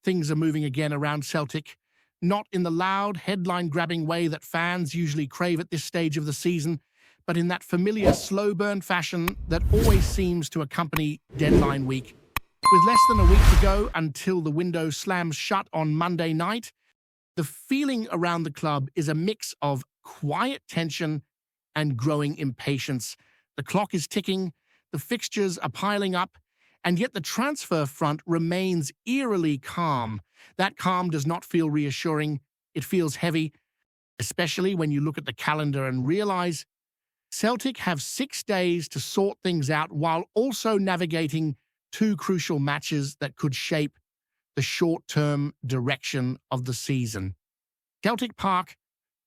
things are moving again around Celtic, not in the loud, headline-grabbing way that fans usually crave at this stage of the season, but in that familiar slow-burn fashion that always seems to accompany deadline week. With less than a week to go until the window slams shut on Monday night, the feeling around the club is a mix of quiet tension and growing impatience. The clock is ticking, the fixtures are piling up, and yet the transfer front remains eerily calm. That calm does not feel reassuring. It feels heavy, especially when you look at the calendar and realize Celtic have 6 days to sort things out while also navigating 2 crucial matches that could shape the short-term direction of the season. Celtic Park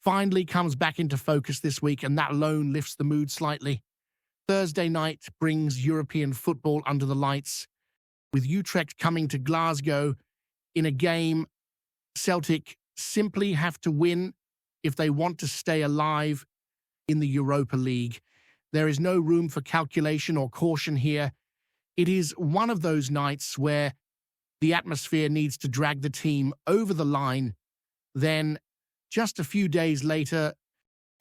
finally comes back into focus this week, and that alone lifts the mood slightly. Thursday night brings European football under the lights, with Utrecht coming to Glasgow in a game Celtic simply have to win if they want to stay alive in the Europa League. There is no room for calculation or caution here. It is one of those nights where the atmosphere needs to drag the team over the line. Then, just a few days later,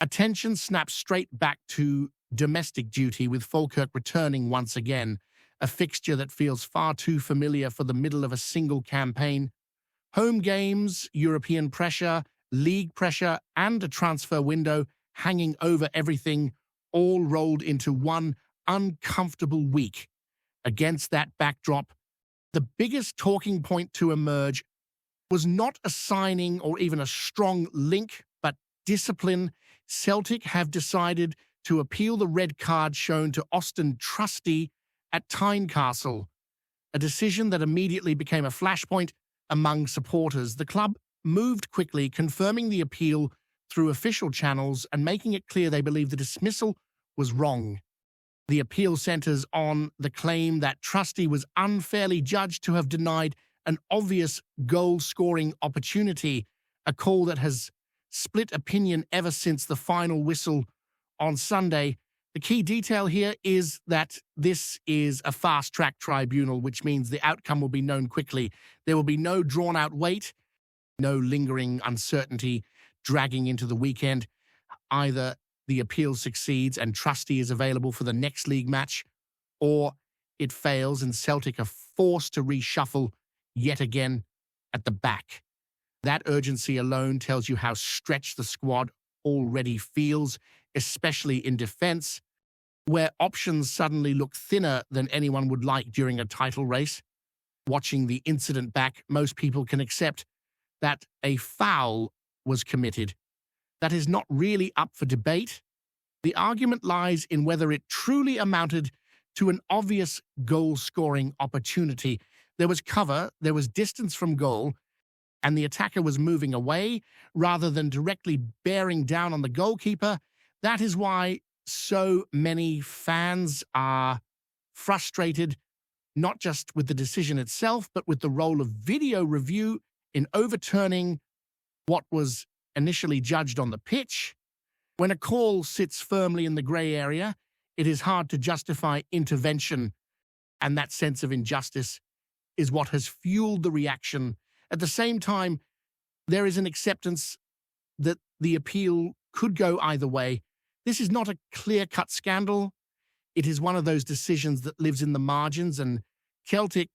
attention snaps straight back to domestic duty, with Falkirk returning once again, a fixture that feels far too familiar for the middle of a single campaign. Home games, European pressure, league pressure, and a transfer window hanging over everything, all rolled into one uncomfortable week. Against that backdrop, the biggest talking point to emerge was not a signing or even a strong link, but discipline. Celtic have decided to appeal the red card shown to Austin Trusty at Tynecastle, a decision that immediately became a flashpoint among supporters. The club moved quickly, confirming the appeal through official channels and making it clear they believe the dismissal was wrong. The appeal centers on the claim that Trusty was unfairly judged to have denied an obvious goal-scoring opportunity, a call that has split opinion ever since the final whistle on Sunday. The key detail here is that this is a fast-track tribunal, which means the outcome will be known quickly. There will be no drawn-out wait, no lingering uncertainty dragging into the weekend. Either the appeal succeeds and Trusty is available for the next league match, or it fails and Celtic are forced to reshuffle yet again at the back. That urgency alone tells you how stretched the squad already feels, especially in defense, where options suddenly look thinner than anyone would like during a title race. Watching the incident back, most people can accept that a foul was committed. That is not really up for debate. The argument lies in whether it truly amounted to an obvious goal-scoring opportunity. There was cover, there was distance from goal, and the attacker was moving away rather than directly bearing down on the goalkeeper. That is why so many fans are frustrated, not just with the decision itself, but with the role of video review in overturning what was initially judged on the pitch. When a call sits firmly in the grey area, it is hard to justify intervention, and that sense of injustice is what has fueled the reaction. At the same time, there is an acceptance that the appeal could go either way. This is not a clear-cut scandal. It is one of those decisions that lives in the margins, and Celtic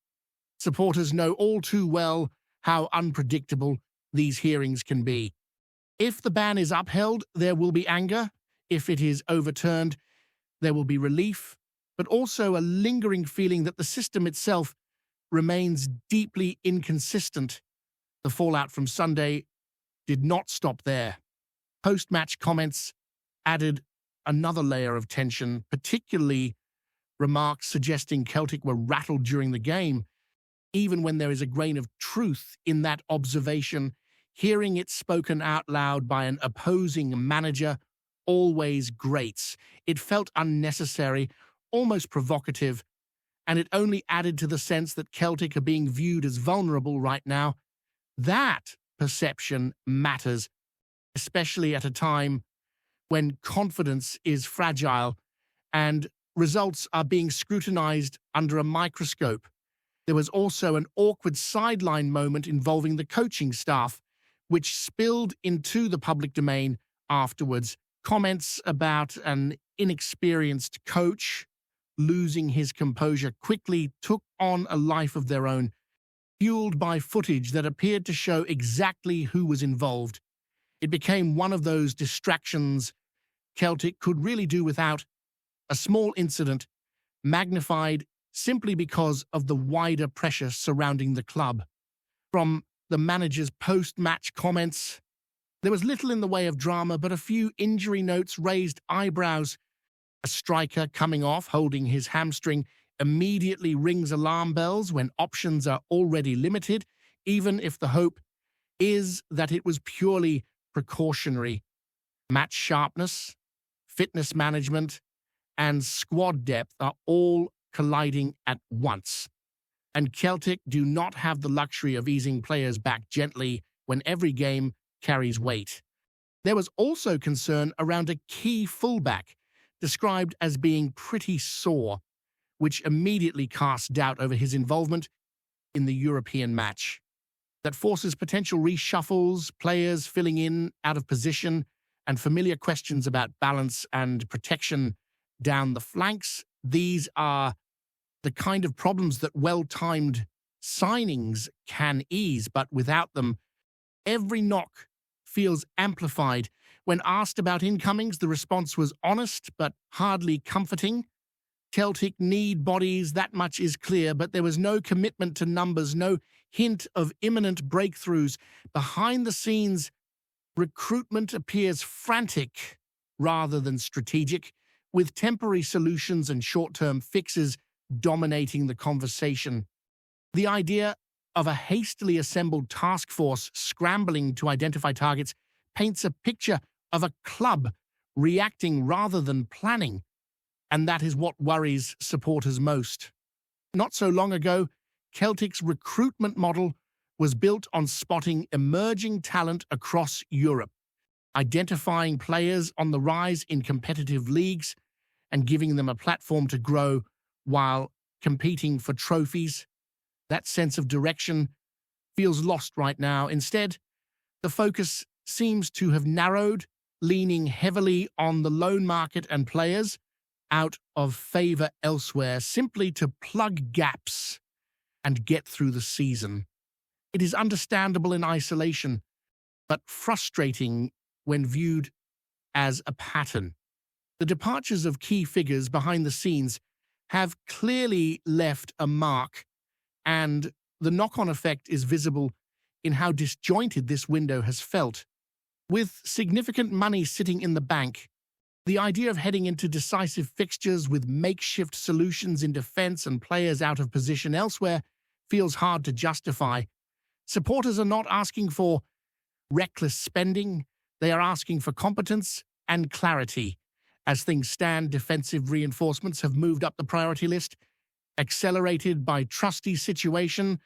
supporters know all too well how unpredictable these hearings can be. If the ban is upheld, there will be anger. If it is overturned, there will be relief, but also a lingering feeling that the system itself remains deeply inconsistent. The fallout from Sunday did not stop there. Post-match comments added another layer of tension, particularly remarks suggesting Celtic were rattled during the game. Even when there is a grain of truth in that observation, hearing it spoken out loud by an opposing manager always grates. It felt unnecessary, almost provocative, and it only added to the sense that Celtic are being viewed as vulnerable right now. That perception matters, especially at a time when confidence is fragile and results are being scrutinized under a microscope. There was also an awkward sideline moment involving the coaching staff, which spilled into the public domain afterwards. Comments about an inexperienced coach losing his composure quickly took on a life of their own, fueled by footage that appeared to show exactly who was involved. It became one of those distractions Celtic could really do without, a small incident magnified simply because of the wider pressure surrounding the club. From the manager's post-match comments, there was little in the way of drama, but a few injury notes raised eyebrows. A striker coming off holding his hamstring immediately rings alarm bells when options are already limited, even if the hope is that it was purely precautionary. Match sharpness, fitness management, and squad depth are all colliding at once. And Celtic do not have the luxury of easing players back gently when every game carries weight. There was also concern around a key fullback, described as being pretty sore, which immediately cast doubt over his involvement in the European match. That forces potential reshuffles, players filling in out of position, and familiar questions about balance and protection down the flanks. These are the kind of problems that well-timed signings can ease, but without them, every knock feels amplified. When asked about incomings, the response was honest but hardly comforting. Celtic need bodies, that much is clear, but there was no commitment to numbers, no hint of imminent breakthroughs. Behind the scenes, recruitment appears frantic rather than strategic, with temporary solutions and short-term fixes dominating the conversation. The idea of a hastily assembled task force scrambling to identify targets paints a picture of a club reacting rather than planning, and that is what worries supporters most. Not so long ago, Celtic's recruitment model was built on spotting emerging talent across Europe, identifying players on the rise in competitive leagues, and giving them a platform to grow while competing for trophies. That sense of direction feels lost right now. Instead, the focus seems to have narrowed, leaning heavily on the loan market and players out of favor elsewhere, simply to plug gaps and get through the season. It is understandable in isolation, but frustrating when viewed as a pattern. The departures of key figures behind the scenes have clearly left a mark, and the knock-on effect is visible in how disjointed this window has felt. With significant money sitting in the bank, the idea of heading into decisive fixtures with makeshift solutions in defense and players out of position elsewhere feels hard to justify. Supporters are not asking for reckless spending, they are asking for competence and clarity. As things stand, defensive reinforcements have moved up the priority list, accelerated by Trusty's situation,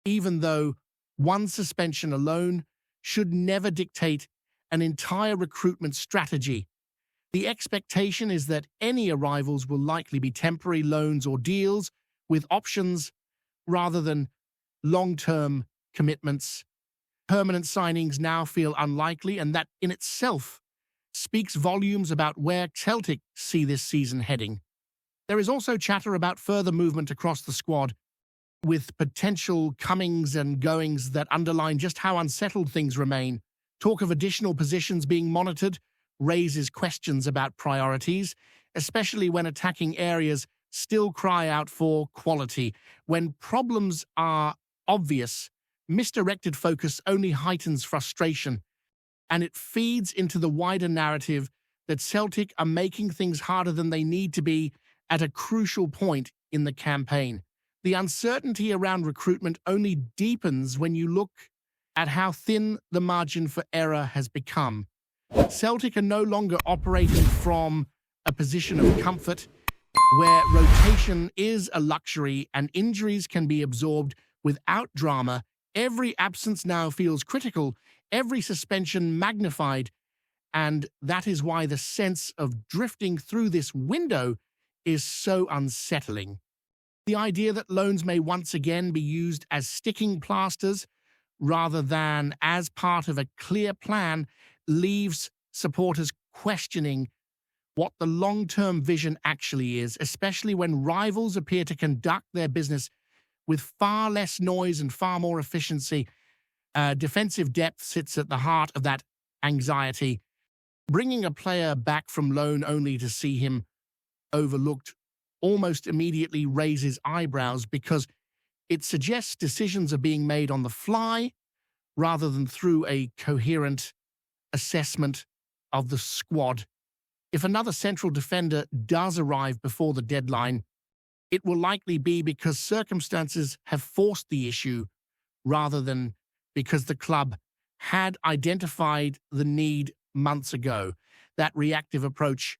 even though one suspension alone should never dictate an entire recruitment strategy. The expectation is that any arrivals will likely be temporary loans or deals with options rather than long-term commitments. Permanent signings now feel unlikely, and that in itself speaks volumes about where Celtic see this season heading. There is also chatter about further movement across the squad, with potential comings and goings that underline just how unsettled things remain. Talk of additional positions being monitored raises questions about priorities, especially when attacking areas still cry out for quality. When problems are obvious, misdirected focus only heightens frustration, and it feeds into the wider narrative that Celtic are making things harder than they need to be at a crucial point in the campaign. The uncertainty around recruitment only deepens when you look at how thin the margin for error has become. Celtic are no longer operating from a position of comfort, where rotation is a luxury and injuries can be absorbed without drama. Every absence now feels critical, every suspension magnified, and that is why the sense of drifting through this window is so unsettling. The idea that loans may once again be used as sticking plasters rather than as part of a clear plan leaves supporters questioning what the long-term vision actually is, especially when rivals appear to conduct their business with far less noise and far more efficiency. Defensive depth sits at the heart of that anxiety. Bringing a player back from loan only to see him overlooked almost immediately raises eyebrows because it suggests decisions are being made on the fly rather than through a coherent assessment of the squad. If another central defender does arrive before the deadline, it will likely be because circumstances have forced the issue rather than because the club had identified the need months ago. That reactive approach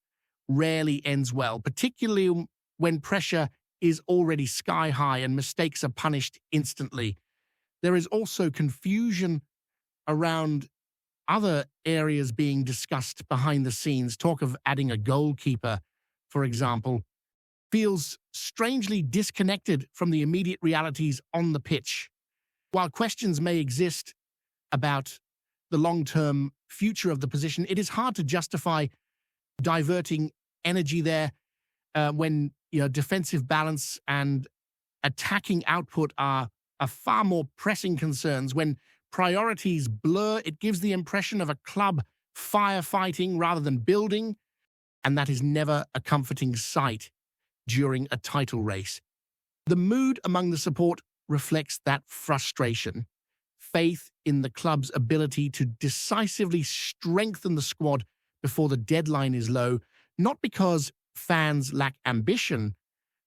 rarely ends well, particularly when pressure is already sky high and mistakes are punished instantly. There is also confusion around other areas being discussed behind the scenes. Talk of adding a goalkeeper, for example, feels strangely disconnected from the immediate realities on the pitch. While questions may exist about the long-term future of the position, it is hard to justify diverting energy there when defensive balance and attacking output are far more pressing concerns. When priorities blur, it gives the impression of a club firefighting rather than building, and that is never a comforting sight during a title race. The mood among the support reflects that frustration. Faith in the club's ability to decisively strengthen the squad before the deadline is low, not because fans lack ambition,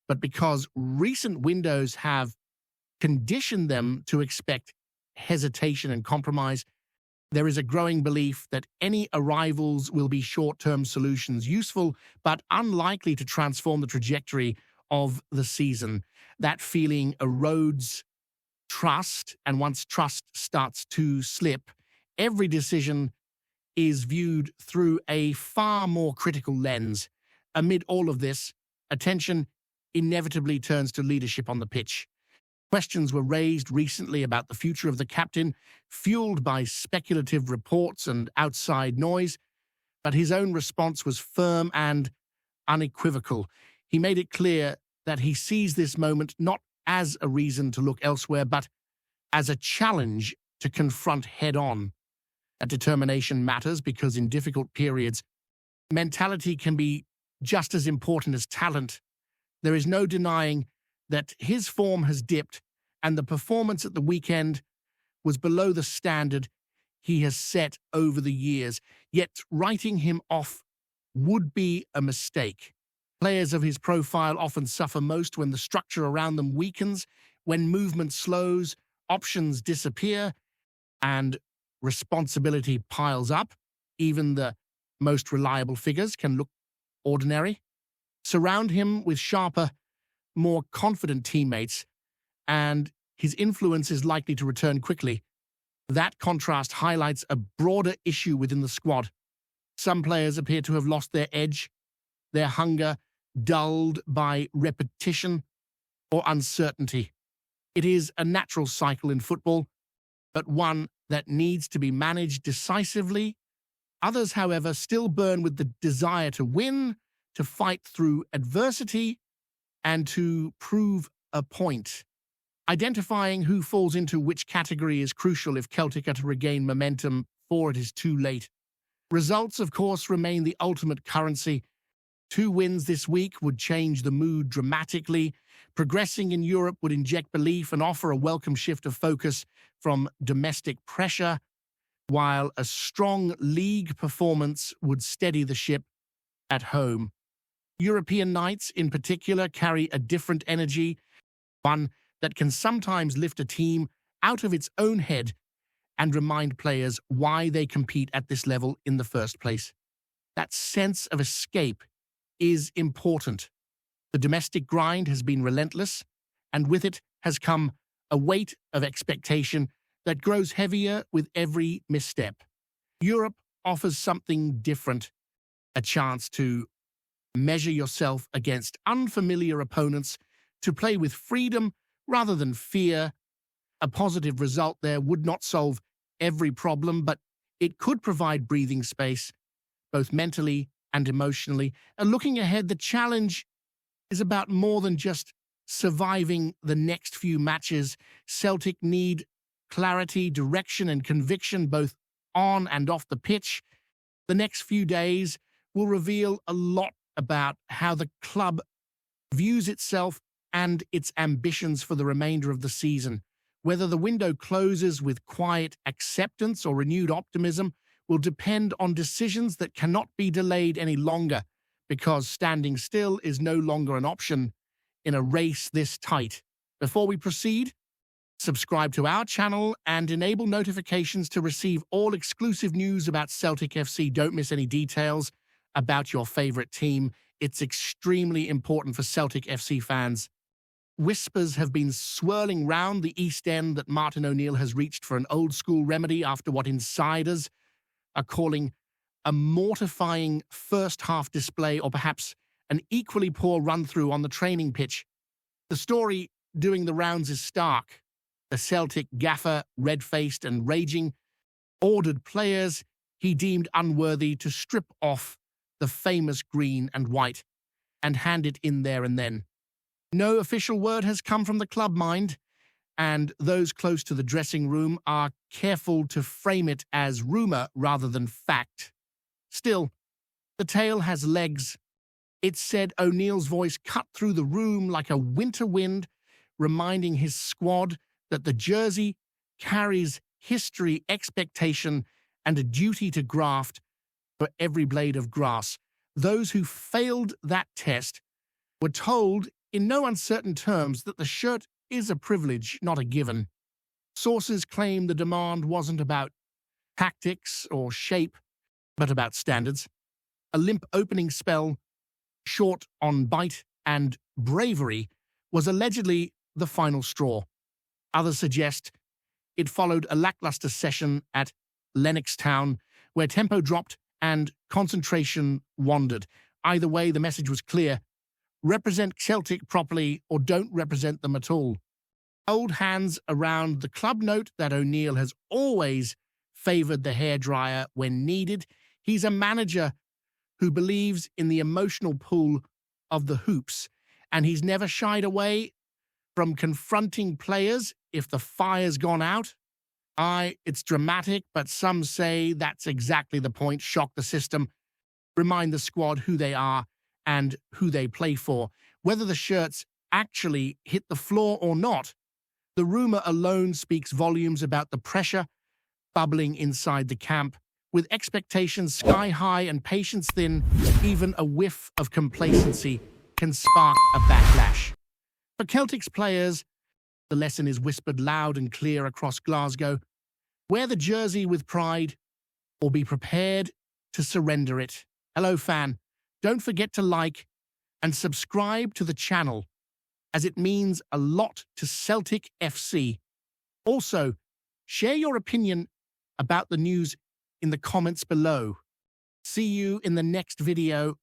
but because recent windows have conditioned them to expect hesitation and compromise. There is a growing belief that any arrivals will be short-term solutions, useful but unlikely to transform the trajectory of the season. That feeling erodes trust, and once trust starts to slip, every decision is viewed through a far more critical lens. Amid all of this, attention inevitably turns to leadership on the pitch. Questions were raised recently about the future of the captain, fueled by speculative reports and outside noise, but his own response was firm and unequivocal. He made it clear that he sees this moment not as a reason to look elsewhere, but as a challenge to confront head-on. That determination matters because in difficult periods, mentality can be just as important as talent. There is no denying that his form has dipped, and the performance at the weekend was below the standard he has set over the years. Yet writing him off would be a mistake. Players of his profile often suffer most when the structure around them weakens, when movement slows, options disappear, and responsibility piles up. Even the most reliable figures can look ordinary. Surround him with sharper, more confident teammates, and his influence is likely to return quickly. That contrast highlights a broader issue within the squad. Some players appear to have lost their edge, their hunger dulled by repetition or uncertainty. It is a natural cycle in football, but one that needs to be managed decisively. Others, however, still burn with the desire to win, to fight through adversity, and to prove a point. Identifying who falls into which category is crucial if Celtic are to regain momentum before it is too late. Results, of course, remain the ultimate currency. 2 wins this week would change the mood dramatically. Progressing in Europe would inject belief and offer a welcome shift of focus from domestic pressure, while a strong league performance would steady the ship at home. European nights, in particular, carry a different energy, one that can sometimes lift a team out of its own head and remind players why they compete at this level in the first place. That sense of escape is important. The domestic grind has been relentless, and with it has come a weight of expectation that grows heavier with every misstep. Europe offers something different, a chance to measure yourself against unfamiliar opponents to play with freedom rather than fear. A positive result there would not solve every problem, but it could provide breathing space, both mentally and emotionally. And looking ahead, the challenge is about more than just surviving the next few matches. Celtic need clarity, direction, and conviction both on and off the pitch. The next few days will reveal a lot about how the club views itself and its ambitions for the remainder of the season. Whether the window closes with quiet acceptance or renewed optimism will depend on decisions that cannot be delayed any longer, because standing still is no longer an option in a race this tight. Before we proceed, subscribe to our channel and enable notifications to receive all exclusive news about Celtic FC. Don't miss any details about your favorite team. It's extremely important for Celtic FC fans. Whispers have been swirling round the East End that Martin O'Neill has reached for an old-school remedy after what insiders are calling a mortifying first-half display, or perhaps an equally poor run-through on the training pitch. The story doing the rounds is stark. The Celtic gaffer, red-faced and raging, ordered players he deemed unworthy to strip off the famous green and white and hand it in there and then. No official word has come from the club, mind, and those close to the dressing room are careful to frame it as rumour rather than fact. Still, the tale has legs. It said O'Neill's voice cut through the room like a winter wind, reminding his squad that the jersey carries history, expectation, and a duty to graft for every blade of grass. Those who failed that test were told in no uncertain terms that the shirt is a privilege, not a given. Sources claim the demand wasn't about tactics or shape, but about standards. A limp opening spell, short on bite and bravery, was allegedly the final straw. Others suggest it followed a lackluster session at Lennox Town, where tempo dropped and concentration wandered. Either way, the message was clear: represent Celtic properly or don't represent them at all. Old hands around the club note that O'Neill has always favoured the hairdryer when needed. He's a manager who believes in the emotional pull of the hoops, and he's never shied away from confronting players if the fire's gone out. It's dramatic, but some say that's exactly the point. Shock the system, remind the squad who they are and who they play for. Whether the shirts actually hit the floor or not, the rumour alone speaks volumes about the pressure bubbling inside the camp. With expectations sky high and patience thin, even a whiff of complacency can spark a backlash. For Celtic's players, the lesson is whispered loud and clear across Glasgow: wear the jersey with pride, or be prepared to surrender it. Hello, fan. Don't forget to like and subscribe to the channel, as it means a lot to Celtic FC. Also, share your opinion about the news in the comments below. See you in the next video.